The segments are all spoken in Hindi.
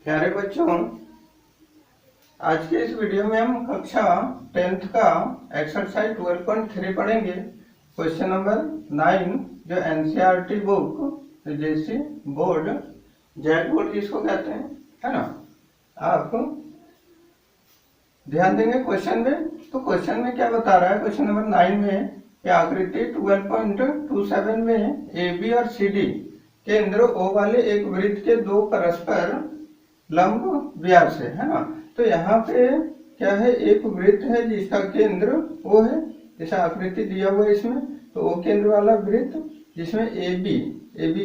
प्यारे बच्चों, आज के इस वीडियो में हम कक्षा 10th का एक्सरसाइज 12.3 पढ़ेंगे। क्वेश्चन नंबर 9 जो एनसीईआरटी बुक जेसी बोर्ड जैक बोर्ड जिसको कहते हैं, है ना। आप ध्यान देंगे क्वेश्चन में। तो क्वेश्चन में क्या बता रहा है, क्वेश्चन नंबर 9 में कि आकृति 12.27 में ए बी और सी डी केंद्र ओ वाले एक वृत्त के दो परस्पर लंब व्यास है ना। तो यहाँ पे क्या है, एक वृत्त है जिसका केंद्र O है, जैसा आकृति दिया हुआ है इसमें। तो O केंद्र वाला वृत्त जिसमें ए बी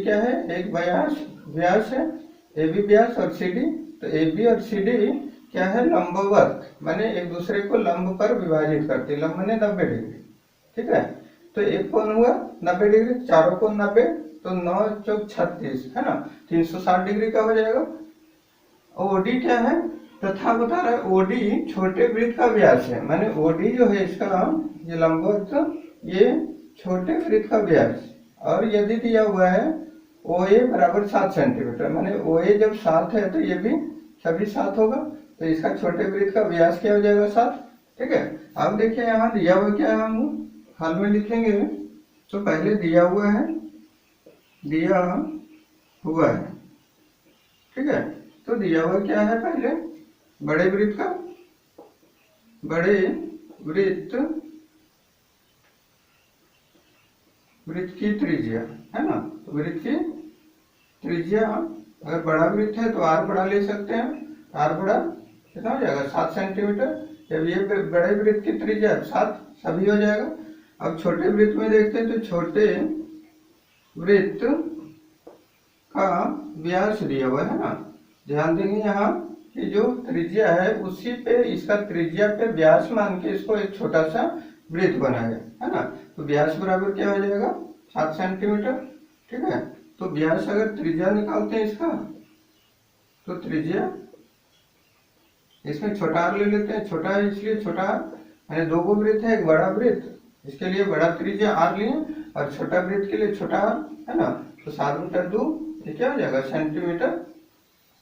क्या है, एक व्यास है ए बी व्यास, और सी डी, तो ए बी और सी डी क्या है, लंबवत, माने एक दूसरे को लंब पर विभाजित करते, लंब माने 90 डिग्री, ठीक है। तो एक कोण हुआ 90 डिग्री, चारों कोण 90, तो 9 चौक 36 है ना, 360 डिग्री का हो जाएगा। ओडी क्या है, तथा बता रहा है ओडी छोटे वृत्त का व्यास है, माने ओडी जो है इसका ये लंबवत, ये छोटे वृत्त का व्यास। और यदि दिया हुआ है OA बराबर 7 सेंटीमीटर, माने OA जब 7 है तो ये भी सभी 7 होगा, तो इसका छोटे वृत्त का व्यास क्या हो जाएगा 7, ठीक है। अब देखिए यहाँ दिया हुआ क्या है, हम हल में लिखेंगे। तो पहले दिया हुआ है, ठीक है। तो दिया हुआ क्या है, पहले बड़े वृत्त की त्रिज्या है ना। तो वृत्त की त्रिज्या, अगर बड़ा वृत्त है तो R बड़ा ले सकते हैं, R बड़ा कितना हो जाएगा 7 सेंटीमीटर। जब ये बड़े वृत्त की त्रिज्या 7 सभी हो जाएगा। अब छोटे वृत्त में देखते हैं, तो छोटे वृत्त का व्यास दिया हुआ है ना। ध्यान देंगे यहाँ कि जो त्रिज्या है उसी पे, इसका त्रिज्या पे व्यास मान के इसको एक छोटा सा वृत्त बनाया है ना। तो व्यास बराबर क्या हो जाएगा 7 सेंटीमीटर, ठीक है। तो व्यास अगर त्रिज्या निकालते हैं इसका, तो त्रिज्या इसमें छोटा r ले लेते हैं, छोटा है इसलिए छोटा r, यानी दो गो वृत्त है, एक बड़ा वृत्त, इसके लिए बड़ा त्रिज्या r लिए, और छोटा वृत्त के लिए छोटा r है ना। तो 7/2 ये क्या हो जाएगा सेंटीमीटर।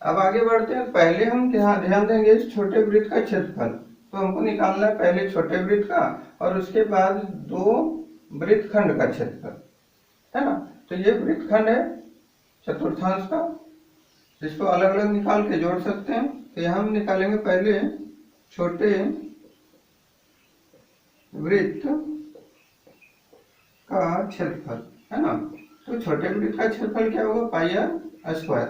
अब आगे बढ़ते हैं। पहले हम ध्यान देंगे इस छोटे वृत्त का क्षेत्रफल। तो हमको निकालना है पहले छोटे वृत्त का, और उसके बाद दो वृत्तखंड का क्षेत्रफल, है ना। तो ये वृत्तखंड है चतुर्थांश का, जिसको अलग अलग निकाल के जोड़ सकते हैं। तो यहाँ हम निकालेंगे पहले छोटे वृत्त का क्षेत्रफल, है ना। तो छोटे वृत्त का क्षेत्रफल क्या होगा, πr²।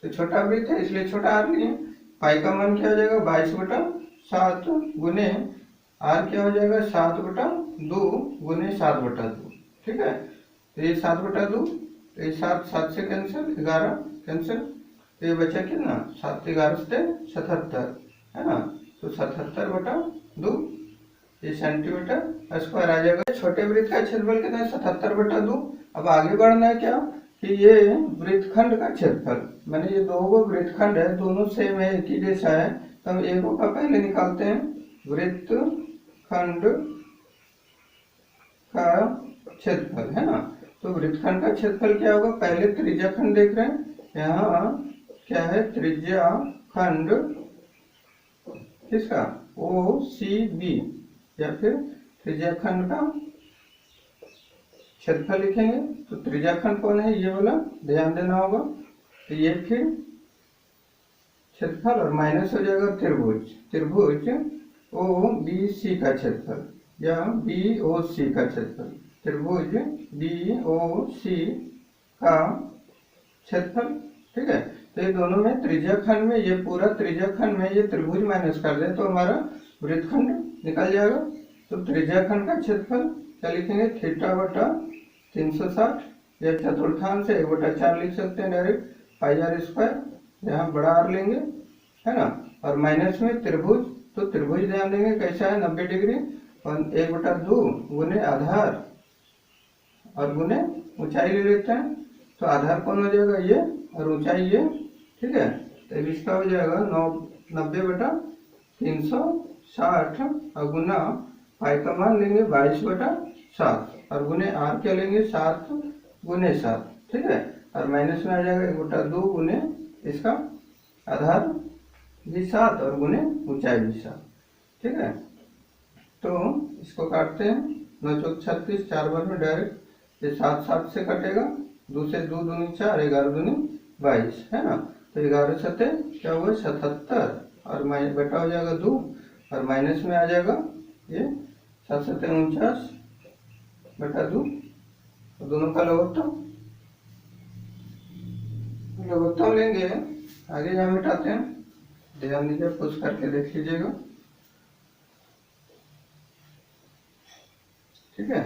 तो छोटा वृत्त है इसलिए छोटा r लिए, पाई का मान क्या हो जाएगा 22/7 गुने r क्या हो जाएगा 7/2 गुने 7/2, ठीक है। तो ये 7/2, तो ये 7 से कैंसिल, 11 कैंसिल, तो ये बचा कितना 7 11 से 77 है ना। तो 77/2 ये सेंटीमीटर स्क्वायर आ जाएगा। छोटे वृत्त का क्षेत्रफल कितना है 77/2। अब आगे बढ़ना है क्या कि ये वृत्तखंड का क्षेत्रफल, मैंने ये दो गो वृत्तखंड है, दोनों सेम है, एक ही जैसा है। तो हम एक का पहले निकालते हैं, वृत्तखंड का क्षेत्रफल, है ना। तो वृत्तखंड का क्षेत्रफल क्या होगा, पहले त्रिज्या खंड देख रहे हैं, यहाँ क्या है त्रिज्या खंड किसका OCB, या फिर त्रिज्या खंड का क्षेत्रफल लिखेंगे। तो त्रिज्या खंड कौन है, ये वाला ध्यान देना होगा। तो ये फिर क्षेत्रफल और माइनस हो जाएगा त्रिभुज OBC का क्षेत्रफल, या BOC का क्षेत्रफल, त्रिभुज BOC का क्षेत्रफल, ठीक है। तो ये दोनों में त्रिज्या खंड में, ये पूरा त्रिज्या खंड में ये त्रिभुज माइनस कर दे तो हमारा वृत्तखंड निकल जाएगा। तो त्रिज्या खंड का क्षेत्रफल क्या लिखेंगे, θ/360, या चतुर्थांश 1/4 लिख सकते हैं डायरेक्ट, πr², यहाँ बड़ा r लेंगे, है ना। और माइनस में त्रिभुज, तो त्रिभुज ध्यान देंगे कैसा है 90 डिग्री, और 1/2 गुने आधार और गुने ऊंचाई ले लेते हैं। तो आधार कौन हो जाएगा ये, और ऊंचाई ये, ठीक है। तो इसका हो जाएगा 90/360, और गुना पाई का मान लेंगे 22/7, और गुने r क्या लेंगे 7 गुने 7, ठीक है। और माइनस में आ जाएगा 1/2 गुने इसका आधार भी 7 और गुने ऊंचाई भी 7। ठीक है, तो इसको काटते हैं। 9 चौक 36, 4 बार में डायरेक्ट ये 7 7 से कटेगा, 2 से 2 दूनी 4, 11 दूनी 22 है ना। तो 11 सते क्या हुआ 77 और बटा हो जाएगा 2 और माइनस में आ जाएगा ये 7 सते 49 बटा 2। तो दोनों का लघुत्तम लेंगे। आगे यहाँ मिटाते हैं, ध्यान दीजिए, पुश करके देख लीजिएगा। ठीक है,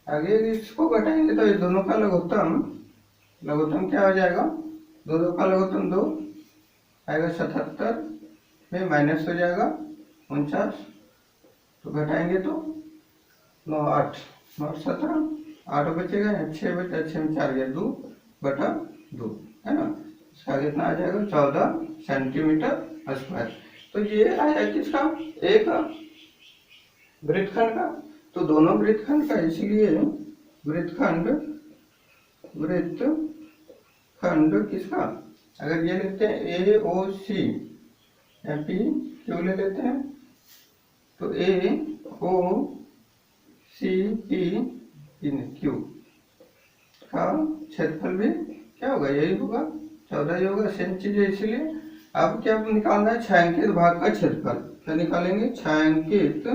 आगे इसको घटाएंगे तो ये दोनों का लघुत्तम क्या हो जाएगा, दो का लघुत्तम 2 आएगा, 77 में माइनस हो जाएगा 49, तो घटाएंगे तो 9 8 9 17 8 बचेगा, 6 बचा, 6 में 4 गया 2 बटा 2 है ना। इसका कितना आ जाएगा 14 सेंटीमीटर स्क्वायर। तो ये आया किसका, एक वृत्तखंड का। तो दोनों वृत्तखंड का, इसीलिए वृत्तखंड किसका, अगर ये लेते हैं ए ओ सी या पी क्यू ले लेते हैं, तो ए ओ सी पी क्यू का क्षेत्रफल भी क्या होगा, यही होगा 14 ही होगा, सेम चीज है। इसीलिए अब क्या निकालना है, छायांकित भाग का क्षेत्रफल। क्या निकालेंगे, छायांकित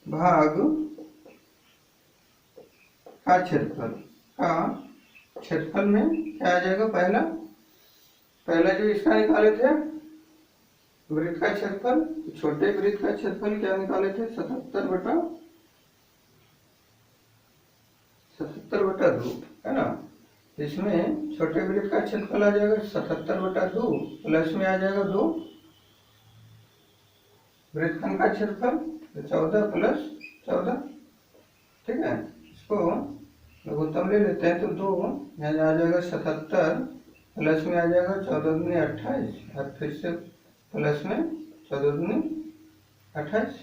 भाग का क्षेत्रफल में क्या आ जाएगा, पहला जो इसका निकाले थे वृत्त का क्षेत्रफल, छोटे वृत्त का क्षेत्रफल क्या निकाले थे 77 बटा 2 है ना। इसमें छोटे वृत्त का क्षेत्रफल आ जाएगा 77 बटा 2 प्लस में आ जाएगा 2 वृत्तखंड का क्षेत्रफल, तो 14 प्लस 14। ठीक है, इसको लघुत्तम ले लेते हैं, तो 2 यहाँ आ जाएगा 77 प्लस में आ जाएगा 14 दूनी 28 और फिर से प्लस में 14 दूनी 28।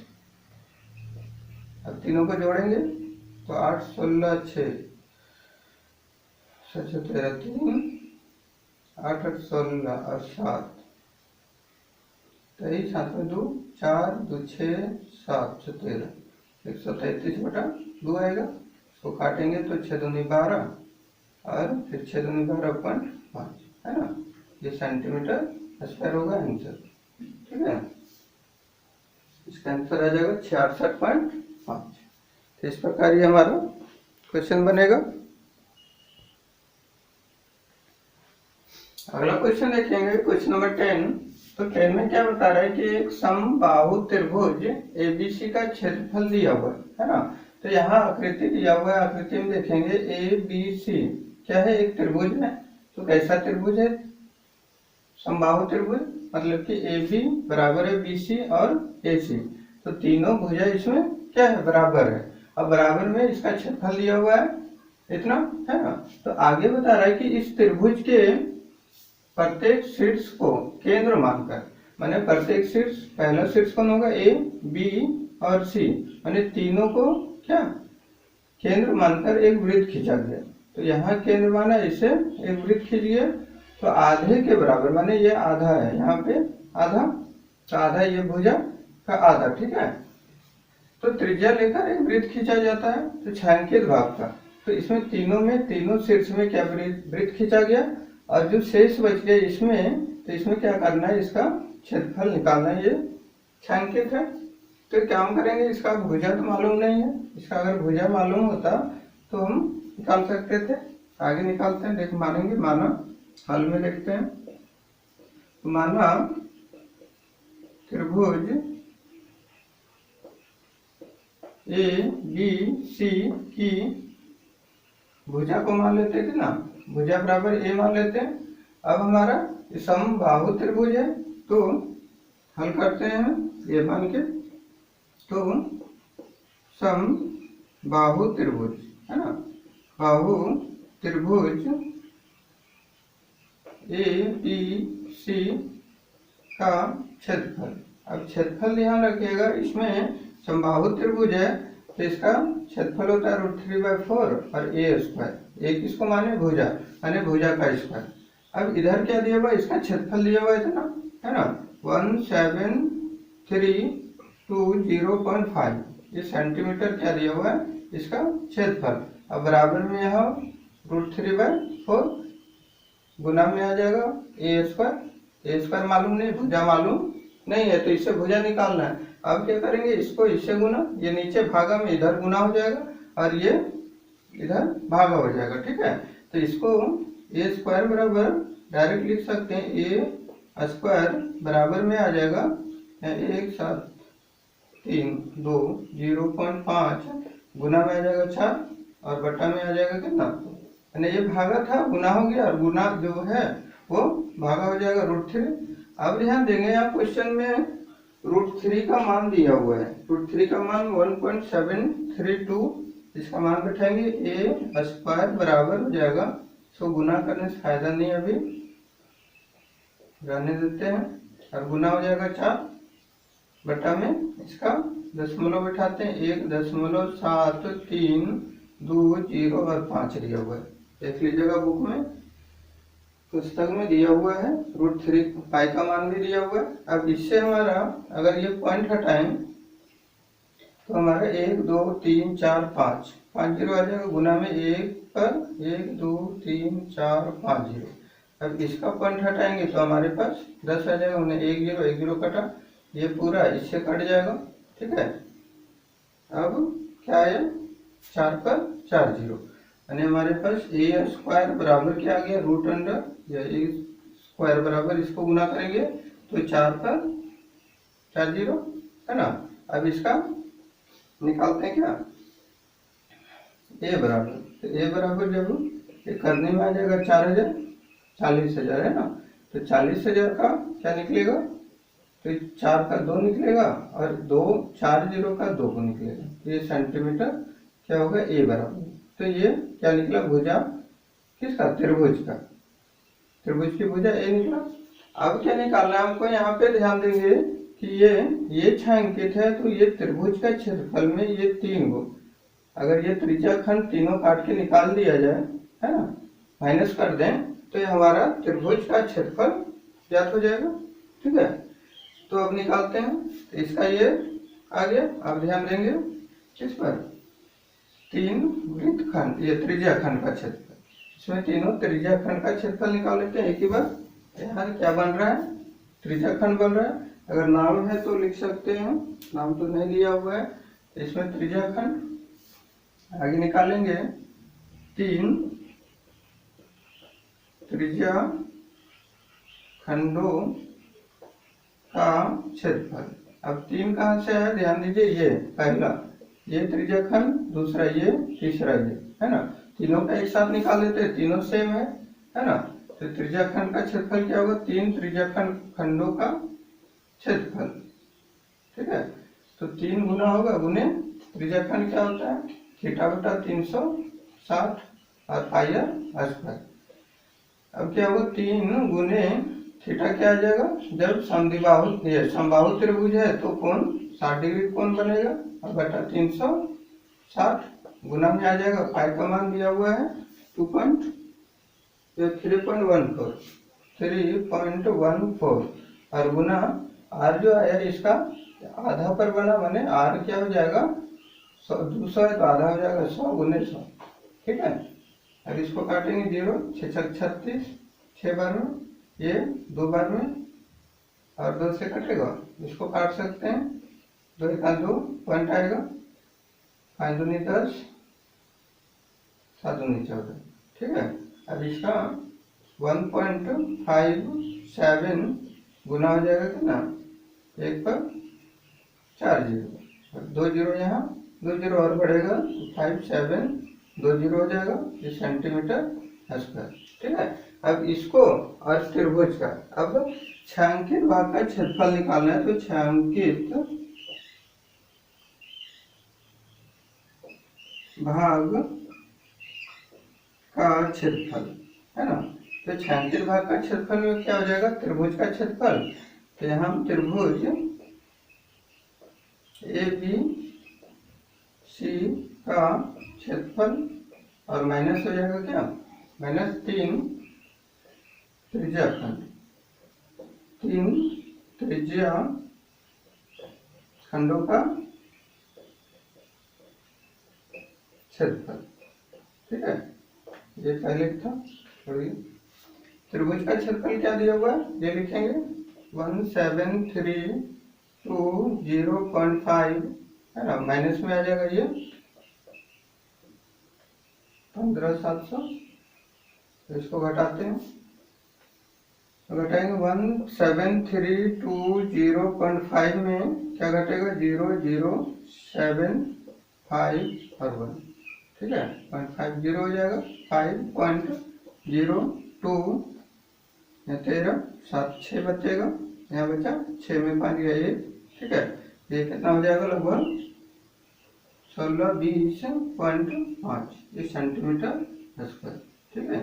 अब तीनों को जोड़ेंगे तो 8 16 6 13 3 8 8 16 और 7 23 7 में 2 4 2 6 7 13 133 बटा 2 आएगा। इसको काटेंगे तो 6 दूनी 12 और फिर 6 दूनी 12.5 है ना। ये सेंटीमीटर स्क्वायर होगा आंसर। ठीक है, इसका आंसर आ जाएगा 66.5। तो इस प्रकार ये हमारा क्वेश्चन बनेगा। अगला क्वेश्चन देखेंगे, क्वेश्चन नंबर 10। तो 10 में क्या बता रहा है कि एक समबाहु त्रिभुज एबीसी का क्षेत्रफल दिया हुआ है ना। तो यहाँ आकृति दिया हुआ है, आकृति में देखेंगे ए बी सी क्या है, एक त्रिभुज है। तो कैसा त्रिभुज है, समबाहु त्रिभुज, मतलब कि ए बी बराबर है बी सी और ए सी। तो तीनों भुजा इसमें क्या है, बराबर है। अब बराबर में इसका क्षेत्रफल दिया हुआ है इतना है ना। तो आगे बता रहा है कि इस त्रिभुज के प्रत्येक शीर्ष को केंद्र मानकर, माने प्रत्येक शीर्ष, पहला शीर्ष कौन होगा, ए बी और सी, माने तीनों को क्या केंद्र मानकर एक वृत्त खींचा गया। तो यहाँ केंद्र माना, इसे एक वृत्त खींच गया। तो आधे के बराबर, माने ये आधा है, यहाँ पे आधा, तो आधा ये भुजा का आधा। ठीक है, तो त्रिज्या लेकर एक वृत्त खींचा जाता है, तो छायांकित भाग का। तो इसमें तीनों शीर्ष में क्या वृत्त खींचा गया, और जो शेष बच गया इसमें, तो इसमें क्या करना है, इसका क्षेत्रफल निकालना है। ये छायांकित है, तो क्या हम करेंगे, इसका भुजा तो मालूम नहीं है। इसका अगर भुजा मालूम होता तो हम निकाल सकते थे। आगे निकालते हैं, देख मानेंगे। माना हल में लिखते हैं, तो माना त्रिभुज ए बी सी की भुजा को मान लेते थे ना, भुजा बराबर ए मान लेते हैं। अब हमारा समबाहु त्रिभुज है, तो हल करते हैं ये मान के। तो समबाहु त्रिभुज है ना, बाहु त्रिभुज ए बी सी का क्षेत्रफल। अब क्षेत्रफल ध्यान रखिएगा, इसमें समबाहु त्रिभुज है तो इसका क्षेत्रफल होता है √3/4 और ए स्क्वायर। ए किसको माने भुजा, माने भुजा का स्क्वायर। अब इधर क्या दिया हुआ, इसका क्षेत्रफल दिया हुआ है इतना, है ना 17320.5, ये सेंटीमीटर क्या दिया हुआ है इसका क्षेत्रफल। अब बराबर में यहाँ √3/4 गुना में आ जाएगा ए स्क्वायर। ए स्क्वायर मालूम नहीं, भुजा मालूम नहीं है, तो इससे भुजा निकालना है। अब क्या करेंगे, इसको इससे गुना, ये नीचे भागा में इधर गुना हो जाएगा और ये इधर भागा हो जाएगा, ठीक है। तो इसको ए स्क्वायर बराबर डायरेक्ट लिख सकते हैं, ए स्क्वायर बराबर में आ जाएगा 17320.5 गुना में आ जाएगा 4 और बटा में आ जाएगा कितना, यानी ये भागा था गुना हो गया और गुना जो है वो भागा हो जाएगा √3। अब ध्यान देंगे यहाँ क्वेश्चन में √3 का मान दिया हुआ है, √3 का मान 1.732, इसका मान बैठाएंगे ए स्क्वायर बराबर हो जाएगा, इसको गुना करने से फायदा नहीं, अभी रहने देते हैं, और गुना हो जाएगा 4 बटा में इसका दशमलव बैठाते हैं 1.7320 और 5 दिया हुआ है, देख लीजिएगा बुक में, पुस्तक में दिया हुआ है। √3 पाई का मान भी दिया हुआ है। अब इससे हमारा अगर ये पॉइंट हटाएं तो हमारा 1 2 3 4 5 जीरो आ जाएगा, गुना में 1 पर 1 2 3 4 5 जीरो। अब इसका पॉइंट हटाएंगे तो हमारे पास 10 आ जाएगा, उन्हें 1 0 कटा, ये पूरा इससे कट जाएगा, ठीक है। अब क्या है 4 पर 4 जीरो, यानी हमारे पास ए स्क्वायर बराबर क्या आ गया, √अंडर या ए स्क्वायर बराबर इसको गुना करेंगे तो 4 पर 4 जीरो, है ना। अब इसका निकालते हैं क्या, ए बराबर, तो ए बराबर जब ये करने में आ जाएगा 4000, 40,000 है ना, तो 40,000 का क्या निकलेगा, तो 4 का 2 निकलेगा और 4 जीरो का 2 को निकलेगा, तो ये सेंटीमीटर क्या होगा ए बराबर। तो ये क्या निकला, भुजा किसका, त्रिभुज का, त्रिभुज की भुजा ए निकला। अब क्या निकालना है हमको, यहाँ पे ध्यान देंगे कि ये छायांकित है, तो ये त्रिभुज का क्षेत्रफल में ये 3 गो, अगर ये त्रिज्या खंड तीनों काट के निकाल दिया जाए, है ना, माइनस कर दें, तो ये हमारा त्रिभुज का क्षेत्रफल ज्ञात हो जाएगा, ठीक है। तो अब निकालते हैं, तो इसका ये आ गया। अब ध्यान देंगे किस पर, 3 वृत्तखंड, ये त्रिज्या खंड का क्षेत्रफल, इसमें तीनों त्रिज्या खंड का क्षेत्रफल निकाल लेते हैं एक ही बार। यहाँ क्या बन रहा है, त्रिज्या खंड बन रहा है, अगर नाम है तो लिख सकते हैं, नाम तो नहीं लिया हुआ है, इसमें त्रिज्या खंड आगे निकालेंगे, 3 त्रिज्या खंडों का क्षेत्रफल। अब 3 कहाँ से है, ध्यान दीजिए, ये पहला ये त्रिज्या खंड, दूसरा ये, तीसरा ये, है ना, तीनों का एक साथ निकाल लेते हैं, तीनों सेम है ना। तो त्रिज्या खंड का क्षेत्रफल क्या होगा, 3 त्रिज्या खंडों का क्षेत्रफल, ठीक है। तो 3 गुना होगा, गुने त्रिज्या खंड क्या होता है, थीटा बटा 360 और पाई आर स्क्वायर। अब क्या होगा, 3 गुने थीटा क्या आ जाएगा, जब समबाहु त्रिभुज है तो कोण 60 डिग्री कोण बनेगा, और बटा 360 गुना में आ जाएगा, पाई का मान दिया हुआ है 3.14 और गुना आर जो आया इसका आधा पर बना, माने आर क्या हो जाएगा, 200 है तो आधा हो जाएगा 100 गुने 100, ठीक है। अब इसको काटेंगे 0 6 36 6 बार में, ये 2 बार में, और 2 से कटेगा, इसको काट सकते हैं, 2 1 2 पॉइंट आएगा, 5 दूनी 10 7 दूनी 14, ठीक है। अब इसका 1.57 गुना हो जाएगा कितना, 1 पर 4 जीरो, 2 जीरो यहाँ, 2 जीरो और बढ़ेगा, 57 2 जीरो हो जाएगा, ये सेंटीमीटर स्क्वायर, ठीक है। अब इसको और त्रिभुज का, अब छायांकित भाग का क्षेत्रफल निकालना है, तो छायांकित भाग का क्षेत्रफल, है ना। तो छायांकित भाग का क्षेत्रफल में क्या हो जाएगा, त्रिभुज का क्षेत्रफल। तो यहाँ त्रिभुज ए बी सी का क्षेत्रफल और माइनस हो जाएगा क्या, -3 त्रिज्या खंड, 3 त्रिज्या खंडों का क्षेत्रफल। ठीक है, ये पहले था। त्रिभुज का क्षेत्रफल क्या दिया हुआ है, ये लिखेंगे 17320.5 है ना, माइनस में आ जाएगा ये 15700, तो इसको घटाते हैं, तो घटाएंगे 17320.5 में क्या घटेगा, 0075 और 1, ठीक है, 0.50 हो जाएगा, 5.02 13 7 6 बचेगा, यहाँ बचा 6 में 5 गया 1, ठीक है, ये कितना हो जाएगा, लगभग 1620.5 सेंटीमीटर स्क्वायर। ठीक है,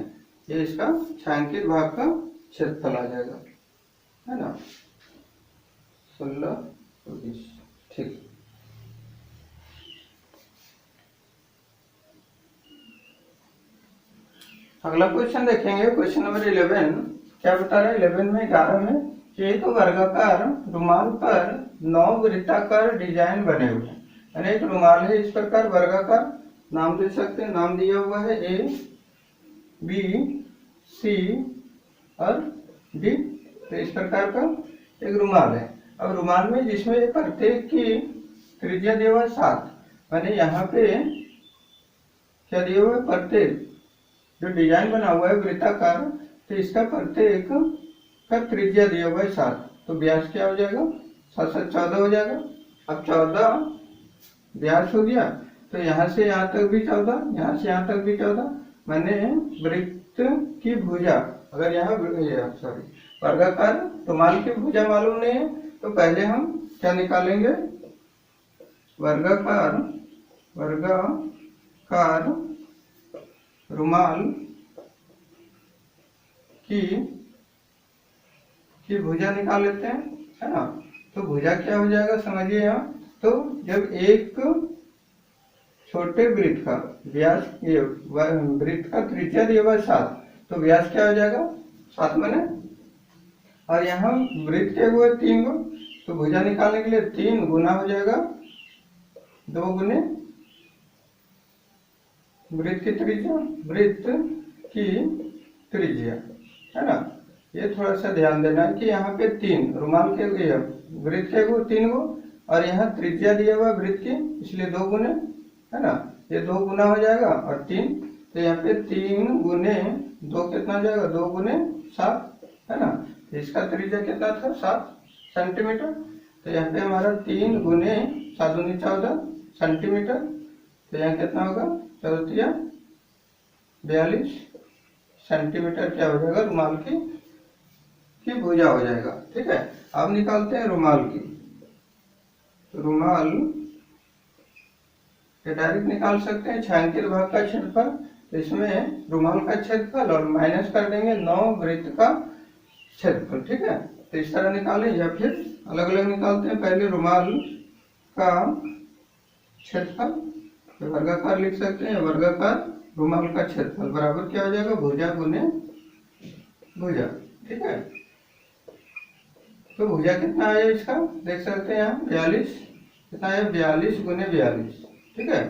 ये इसका छायांकित भाग का क्षेत्रफल आ जाएगा, है ना, 1620। ठीक, अगला क्वेश्चन देखेंगे, क्वेश्चन नंबर 11। क्या बता रहा है 11 में 11 में, एक वर्गाकार रुमाल पर 9 वृत्ताकार डिजाइन बने हुए हैं, यानी एक रुमाल है इस प्रकार वर्गाकार, नाम दे सकते हैं, नाम दिया हुआ है A B C और D, तो इस प्रकार का एक रुमाल है। अब रुमाल में जिसमें प्रत्येक की त्रिज्या दिया हुआ है 7, यानी यहाँ पे क्या दिया हुआ है, प्रत्येक जो डिजाइन बना हुआ है वृत्ताकार, तो इसका प्रत्येक का त्रिज्या दिया हुआ है 7, तो व्यास क्या हो जाएगा, 7 7 14 हो जाएगा। अब 14 व्यास हो गया, तो यहाँ से यहाँ तक भी 14, यहाँ से यहाँ तक भी 14, मैंने वृत्त की भुजा, अगर यहाँ सॉरी वर्गाकार रुमाल की भुजा मालूम नहीं है, तो पहले हम क्या निकालेंगे, वर्गाकार रुमाल की भुजा निकाल लेते हैं, है ना। तो भुजा क्या हो जाएगा समझिए यहाँ, तो जब एक छोटे वृत्त का व्यास, ये वृत्त का त्रिज्या दिया हुआ 7, तो व्यास क्या हो जाएगा 7 मैंने, और यहाँ वृत्त के हुए 3 गो, तो भुजा निकालने के लिए 3 गुना हो जाएगा 2 गुने वृत्त की त्रिज्या, है ना। ये थोड़ा सा ध्यान देना है कि यहाँ पे 3 रुमाल के वृत्त के गो 3 गो, और यहाँ त्रिज्या दिया हुआ वृत्त की, इसलिए 2 गुने, है ना, ये 2 गुना हो जाएगा और 3, तो यहाँ पे 3 गुने 2 कितना हो जाएगा, 2 गुने 7, है ना, तो इसका त्रिज्या कितना था 7 सेंटीमीटर, तो यहाँ पे हमारा 3 गुने 7 दूनी 14 सेंटीमीटर, तो यहाँ कितना होगा 42 सेंटीमीटर क्या हो जाएगा, रुमाल की भुजा हो जाएगा। ठीक है, अब निकालते हैं रुमाल की, तो रुमाल डायरेक्ट निकाल सकते हैं छायांकित भाग का क्षेत्रफल, तो इसमें रुमाल का क्षेत्रफल और माइनस कर देंगे 9 वृत्त का क्षेत्रफल। ठीक है, तो इस तरह निकालें या फिर अलग अलग निकालते हैं। पहले रुमाल का क्षेत्रफल, तो वर्गाकार लिख सकते हैं, वर्गाकार रुमाल का क्षेत्रफल बराबर क्या हो जाएगा, भुजा गुने भुजा। ठीक है, तो भुजा कितना है इसका देख सकते हैं यहाँ 42, कितना है 42 गुने 42। ठीक है,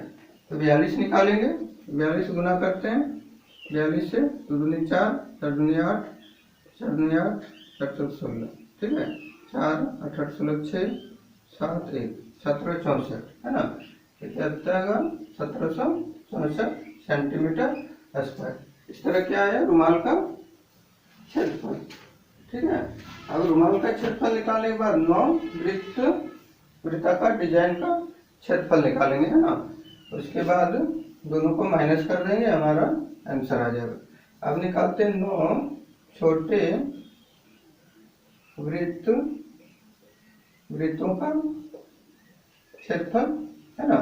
तो 42 निकालेंगे, 42 गुना करते हैं 42 से, 2 दूनी 4, 4 दूनी 8, 4 दूनी 8, 4 चौक 16। ठीक है, 4 8 8 16 6 7 1 1764, है ना, क्या आता है 1764 सेंटीमीटर स्क्वायर। इस तरह क्या है रुमाल का क्षेत्रफल। ठीक है, अब रुमाल का क्षेत्रफल निकालने के बाद 9 वृत्ताकार डिजाइन का क्षेत्रफल निकालेंगे, है ना। उसके बाद दोनों को माइनस कर देंगे, हमारा आंसर आ जाएगा। अब निकालते हैं 9 छोटे वृत्तों का क्षेत्रफल, है ना।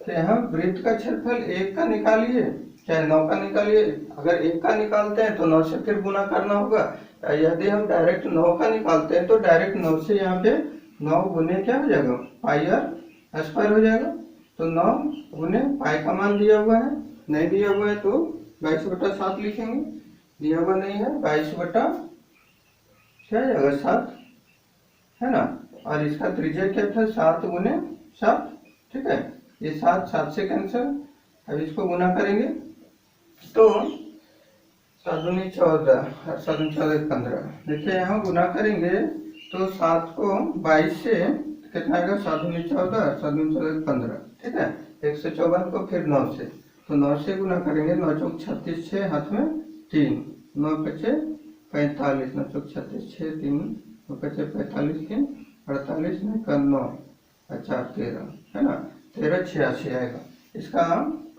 तो यहाँ वृत्त का क्षेत्रफल 1 का निकालिए चाहे 9 का निकालिए, अगर 1 का निकालते हैं तो 9 से फिर गुना करना होगा, यदि हम डायरेक्ट 9 का निकालते हैं तो डायरेक्ट 9 से यहाँ पे 9 गुने क्या हो जाएगा पाई आर स्क्वायर हो जाएगा, तो 9 गुने पाई का मान दिया हुआ है, नहीं दिया हुआ है तो 22/7 लिखेंगे, दिया हुआ नहीं है 22/क्या आ जाएगा 7, है ना। और इसका त्रिज्या क्या था 7 गुने 7, ठीक है। ये 7 7 से कैंसिल, अब इसको गुना करेंगे तो 7 दूनी 14 और 7 दूनी 14 15। देखिए यहाँ गुना करेंगे तो 7 को 22 से कितना आएगा 7 दूनी 14 और 7 दूनी 14 15, ठीक है। 154 को फिर 9 से, तो 9 से गुना करेंगे, 9 चौक 36, 6 हाथ में 3, 9 पचे 45, 9 चौक 36, 6 3 9 पचे 45, 3 48 नहीं का 9 अच्छा 13, है ना। 1386 आएगा, इसका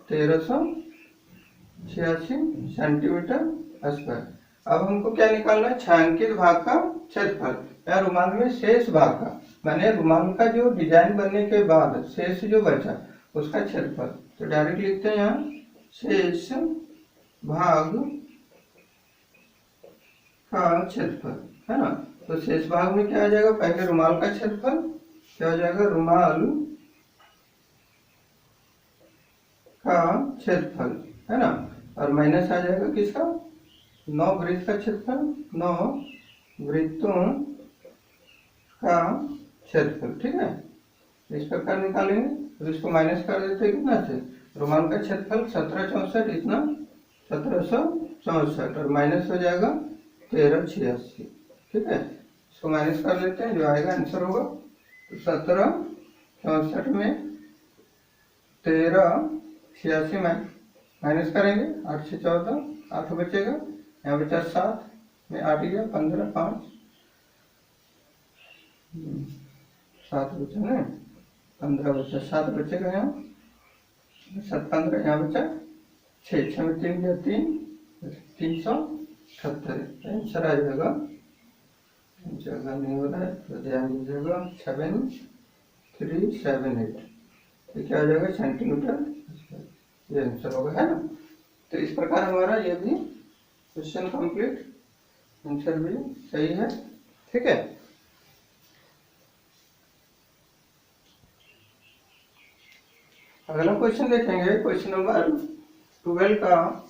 1386 सेंटीमीटर स्क्वायर। अब हमको क्या निकालना है, छायांकित भाग का क्षेत्रफल या रुमाल में शेष भाग का, माने रुमाल का जो डिजाइन बनने के बाद शेष जो बचा उसका क्षेत्रफल। तो डायरेक्ट लिखते हैं यहाँ शेष भाग का क्षेत्रफल, है ना। तो शेष भाग में क्या आ जाएगा, पहले रुमाल का क्षेत्रफल क्या हो जाएगा, रुमाल का क्षेत्रफल, है ना। और माइनस आ जाएगा किसका, 9 वृत्त का क्षेत्रफल, 9 वृत्तों का क्षेत्रफल, ठीक है। इस प्रकार निकालेंगे, तो इसको माइनस कर देते हैं कितना से, रुमाल का क्षेत्रफल 1764, इतना 1764 और माइनस हो जाएगा 1386, ठीक है। इसको माइनस कर लेते हैं, जो आएगा आंसर होगा तो 1764 में 1386 में माइनस करेंगे, 8 से 14 8 बचेगा, यहाँ बचा 7 में 8 गया 15 5 7 बचा ना, 15 बचा, 7 बचेगा यहाँ 7 15, यहाँ बचा 6 6 में 3 गया 3 378, आंसर आ जाएगा, जगह नहीं हो रहा है तो ध्यान दीजिएगा 7378, तो क्या आ जाएगा सेंटीमीटर, ये आंसर होगा, है ना। तो इस प्रकार हमारा ये भी क्वेश्चन कंप्लीट, आंसर भी सही है, ठीक है। अगला क्वेश्चन देखेंगे, क्वेश्चन नंबर 12 का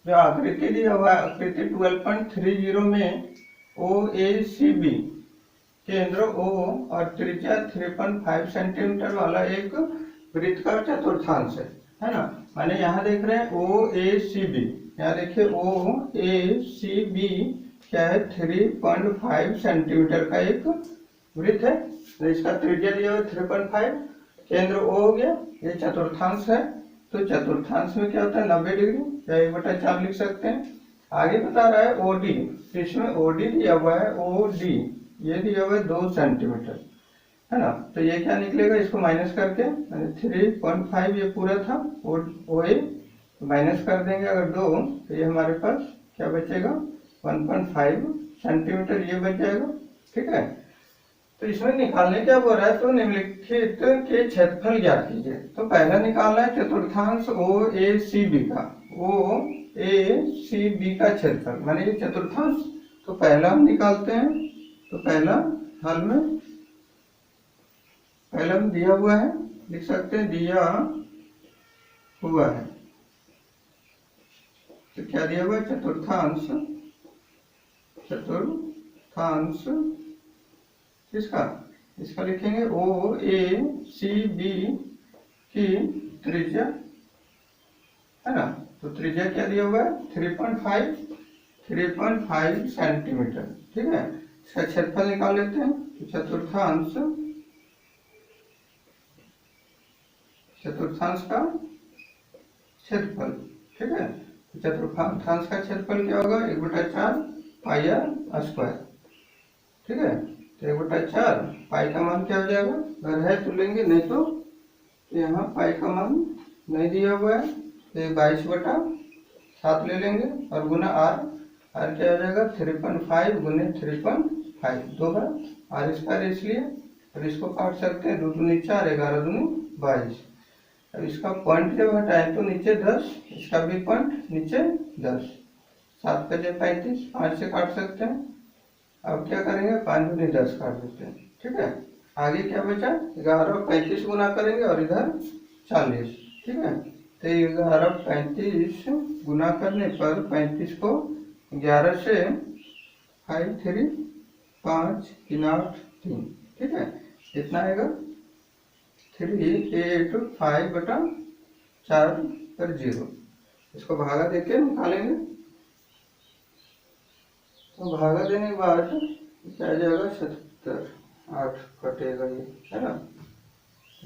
जो आकृति दिया हुआ है, आकृति 12.30 में OACB केंद्र O और त्रिज्या 3.5 सेंटीमीटर वाला एक वृत्त का चतुर्थांश है ना। माने यहाँ देख रहे हैं OACB, यहाँ देखिए OACB क्या है, 3.5 सेंटीमीटर का एक वृत्त है, तो इसका त्रिज्या दिया हुआ 3.5, केंद्र O हो गया, ये चतुर्थांश है, तो चतुर्थांश में क्या होता है 90 डिग्री, या 1/4 लिख सकते हैं। आगे बता रहा है OD, तो इसमें OD दिया हुआ है, OD ये दिया हुआ है 2 सेंटीमीटर, है ना। तो ये क्या निकलेगा, इसको माइनस करके 3.5 ये पूरा था OA, माइनस कर देंगे अगर 2, तो ये हमारे पास क्या बचेगा 1.5 सेंटीमीटर ये बच जाएगा, ठीक है। तो इसमें निकालने क्या बोल रहा है, तो निम्नलिखित के क्षेत्रफल ज्ञात कीजिए। तो पहला निकालना है चतुर्थांश OACB का, OACB का क्षेत्रफल, माने ये चतुर्थांश, तो पहला हम निकालते हैं। तो पहला हल में पहला हम दिया हुआ है, लिख सकते हैं दिया हुआ है, तो क्या दिया हुआ है चतुर्थांश, चतुर्थांश किसका, इसका लिखेंगे OACB की त्रिज्या, है ना। तो त्रिज्या क्या दिया हुआ है 3.5 सेंटीमीटर, ठीक है। इसका क्षेत्रफल निकाल लेते हैं, तो चतुर्थांश का क्षेत्रफल, ठीक है। तो चतुर्थांश का क्षेत्रफल क्या होगा 1/4 पाई आर स्क्वायर, ठीक है। तो 1/4 पाई का मान क्या हो जाएगा, अगर है तो लेंगे, नहीं तो यहाँ पाई का मान नहीं दिया हुआ है, तो 22/7 ले लेंगे और गुना आर क्या हो जाएगा 3.5 गुने 3.5, 2 बार आर स्क्वायर, इसलिए और इसको काट सकते हैं, 2 दूनी 4 11 दूनी 22। अब इसका पॉइंट जब हटाएं तो नीचे 10, इसका भी पॉइंट नीचे 10, 7 बजे 35, 5 से काट सकते हैं। अब क्या करेंगे 5 दूनी 10 काट देते हैं, ठीक है। आगे क्या बचा 11 और 35 गुना करेंगे और इधर 40, ठीक है। तो 11 35 गुना करने पर 35 को 11 से 5 3 5 3 8 3, ठीक है। कितना आएगा 3 8 5 बटा 4 पर 0। इसको भागा देके निकालेंगे। तो भागा देने के बाद क्या आ जाएगा 77, 8 कटेगा ये, है ना।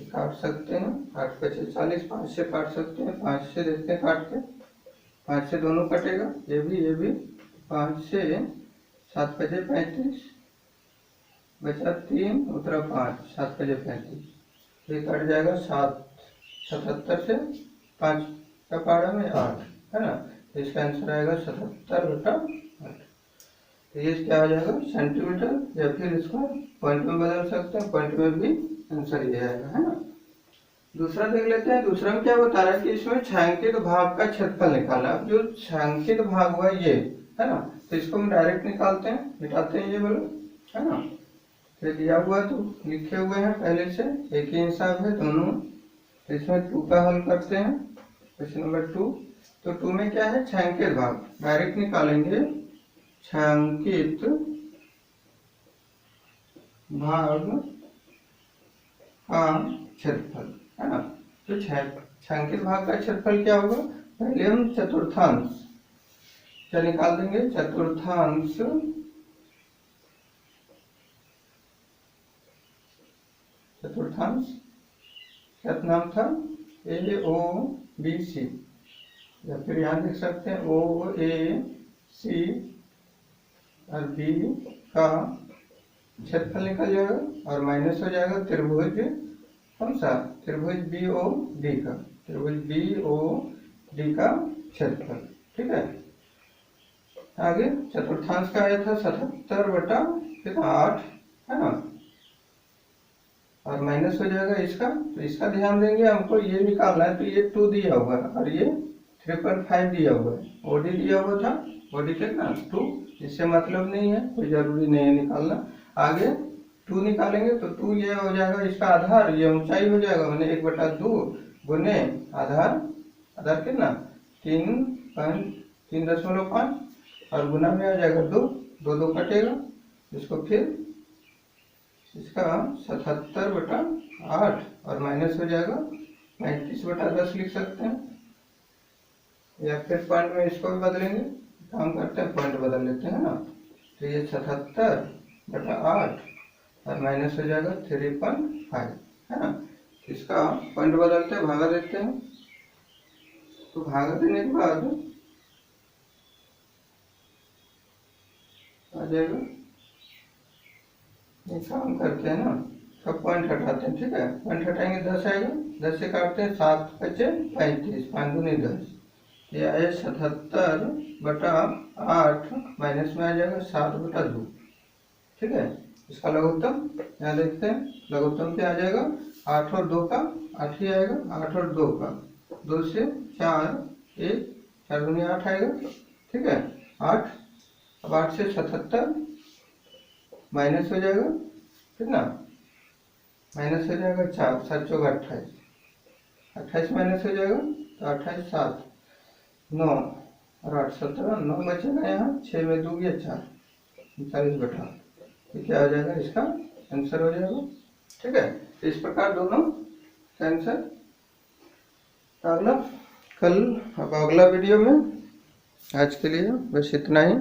काट सकते हैं, 8 बचे 40, 5 से काट सकते हैं, 5 से देखते हैं काट के, 5 से दोनों कटेगा, ये भी 5 से 7 बजे 35 बचा 3 उतरा 5, 7 बजे 35, ये कट जाएगा 7, 77 से 5 का पारा में 8, है ना। तो इसका आंसर आएगा 77 बटा 8। तो ये क्या आ जाएगा सेंटीमीटर, या फिर इसको पॉइंट में बदल सकते हैं, पॉइंट में भी आंसर ये आएगा, है ना। दूसरा देख लेते हैं। दूसरा में क्या बता रहा है कि इसमें छायांकित भाग का क्षेत्रफल निकालना। अब जो छायांकित भाग हुआ ये, है ना, तो इसको हम डायरेक्ट निकालते हैं, मिटाते हैं ये बोलो, है ना। तो दिया हुआ तो लिखे हुए हैं पहले से, एक ही हिसाब है दोनों। तो इसमें 2 का हल करते हैं, क्वेश्चन नंबर 2। तो 2 में क्या है छायांकित भाग, डायरेक्ट निकालेंगे छायांकित भाग का क्षेत्रफल, है ना। तो छायांकित भाग का क्षेत्रफल क्या होगा, पहले हम चतुर्थांश क्या निकाल देंगे, चतुर्थांश क्या नाम था, AOBC, या फिर यहाँ देख सकते हैं OAC और B का क्षेत्रफल निकल जाएगा और माइनस हो जाएगा त्रिभुज, कौन सा त्रिभुज BOD का, त्रिभुज BOD का क्षेत्रफल, ठीक है। आगे चतुर्थांश का आया था 77 बटा 8, है ना, और माइनस हो जाएगा इसका। तो इसका ध्यान देंगे, हमको ये निकालना है। तो ये 2 दिया हुआ है और ये 3.5 दिया हुआ है, OD दिया हुआ था, OD कितना 2, इससे मतलब नहीं है, कोई जरूरी नहीं है निकालना। आगे 2 निकालेंगे तो 2 ये हो जाएगा इसका आधार, ये ऊंचाई हो जाएगा, मैंने 1/2 गुने आधार कितना 3.5 और गुना में आ जाएगा 2, 2 कटेगा, इसको फिर इसका 77 बटा 8 और माइनस हो जाएगा 35 बटा 10 लिख सकते हैं, या फिर पॉइंट में इसको भी बदलेंगे, काम करते हैं पॉइंट बदल लेते हैं ना। तो ये 77 बटा 8 और माइनस हो जाएगा 3.5, है ना। इसका पॉइंट बदलते हैं, भागा देते हैं। तो भागा देने के बाद आ जाएगा, ये काम करते हैं ना, सब पॉइंट हटाते हैं, ठीक है। पॉइंट हटाएंगे 10 आएगा, 10 से काटते हैं 7 बचे 35, 5 दूनी 10, ये आया 77 बटा 8, माइनस में आ जाएगा 7 बटा 2, ठीक है। इसका लघुत्तम यहाँ देखते हैं, लघुत्तम क्या आ जाएगा 8 और 2 का 8 ही आएगा, 8 और 2 का 2 से 4 1 4 दूनी 8 आएगा, ठीक है 8। अब 8 से 77 माइनस हो जाएगा कितना, माइनस हो जाएगा 4, 7 चौक 28, 28 माइनस हो जाएगा तो 28 7 9 और 8 17, 9 बचेगा यहाँ, 6 में 2 गया 4, 40 बटा, ये क्या आ जाएगा इसका आंसर हो जाएगा, ठीक है। तो इस प्रकार दोनों का आंसर। अगला कल अब अगला वीडियो में, आज के लिए बस इतना ही।